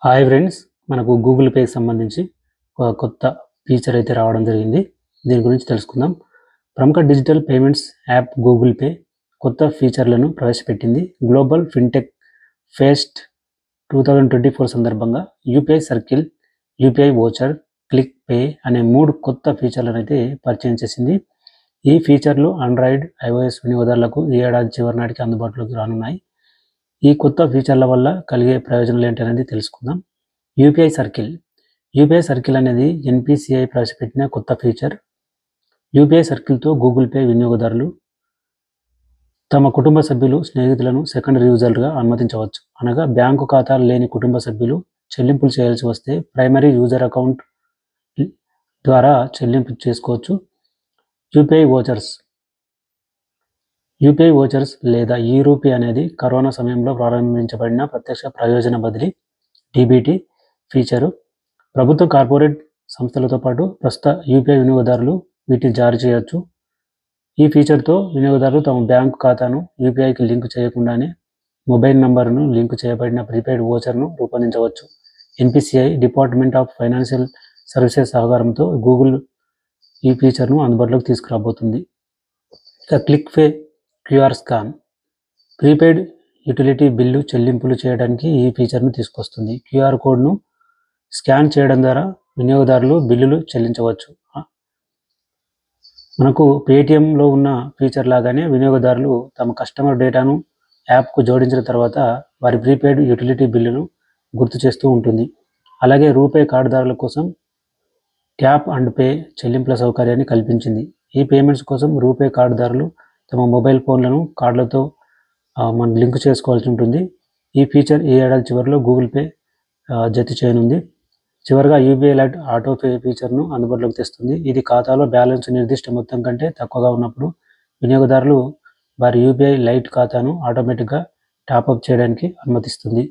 Hi friends, మనకు Google పేకి సంబంధించి ఒక కొత్త ఫీచర్ అయితే రావడం జరిగింది. దీని గురించి తెలుసుకుందాం. ప్రముఖ digital payments app Google pay కొత్త ఫీచర్లను ప్రవేశపెట్టింది. గ్లోబల్ ఫిన్టెక్ ఫెస్ట్ 2024 సందర్భంగా UPI circle, UPI voucher, click pay అనే 3 కొత్త ఫీచర్లను అయితే పరిచయం చేసింది. ఈ ఫీచర్లు ఆండ్రాయిడ్, ఐఓఎస్ వినియోగదారులకు ఈ ఏడాది చివరి నాటికి అందుబాటులోకి రానున్నాయి. ఈ కొత్త ఫీచర్ల వల్ల కలిగే ప్రయోజనాలు ఏంటనేది తెలుసుకుందాం. యూపీఐ సర్కిల్ అనేది ఎన్పిసిఐ ప్రవేశపెట్టిన కొత్త ఫీచర్. యూపీఐ సర్కిల్తో గూగుల్ పే వినియోగదారులు తమ కుటుంబ సభ్యులు, స్నేహితులను సెకండరీ యూజర్గా అనుమతించవచ్చు. అనగా బ్యాంకు ఖాతాలు లేని కుటుంబ సభ్యులు చెల్లింపులు చేయాల్సి వస్తే ప్రైమరీ యూజర్ అకౌంట్ ద్వారా చెల్లింపు చేసుకోవచ్చు. యూపీఐ వోచర్స్ లేదా ఈ-రూపీ అనేది కరోనా సమయంలో ప్రారంభించబడిన ప్రత్యక్ష ప్రయోజన బదిలీ డీబీటీ ఫీచరు. ప్రభుత్వ, కార్పొరేట్ సంస్థలతో పాటు ప్రస్తుత యూపీఐ వినియోగదారులు వీటిని జారీ చేయవచ్చు. ఈ ఫీచర్తో వినియోగదారులు తమ బ్యాంకు ఖాతాను యూపీఐకి లింక్ చేయకుండానే మొబైల్ నంబర్ను లింక్ చేయబడిన ప్రీపెయిడ్ వోచర్ను రూపొందించవచ్చు. NPCI, department of financial services సహకారంతో గూగుల్ ఈ ఫీచర్ను అందుబాటులోకి తీసుకురాబోతుంది. ఇక click pay QR scan, prepaid utility bill చెల్లింపులు చేయడానికి ఈ ఫీచర్ను తీసుకొస్తుంది. క్యూఆర్ కోడ్ను స్కాన్ చేయడం ద్వారా వినియోగదారులు బిల్లులు చెల్లించవచ్చు. మనకు పేటిఎంలో ఉన్న ఫీచర్ లాగానే వినియోగదారులు తమ కస్టమర్ డేటాను యాప్కు జోడించిన తర్వాత వారి ప్రీపెయిడ్ యుటిలిటీ బిల్లును గుర్తు చేస్తూ ఉంటుంది. అలాగే రూపే కార్డుదారుల కోసం ట్యాప్ అండ్ పే చెల్లింపుల సౌకర్యాన్ని కల్పించింది. ఈ పేమెంట్స్ కోసం రూపే కార్డుదారులు తమ మొబైల్ ఫోన్లను కార్డులతో మనం లింక్ చేసుకోవాల్సి ఉంటుంది. ఈ ఫీచర్ ఈ ఏడాది చివరిలో గూగుల్ పే జత చేయనుంది. చివరిగా యూపీఐ లైట్ ఆటో పే ఫీచర్ను అందుబాటులోకి తెస్తుంది. ఇది ఖాతాలో బ్యాలెన్స్ నిర్దిష్ట మొత్తం కంటే తక్కువగా ఉన్నప్పుడు వినియోగదారులు వారి యూపీఐ లైట్ ఖాతాను ఆటోమేటిక్గా టాప్అప్ చేయడానికి అనుమతిస్తుంది.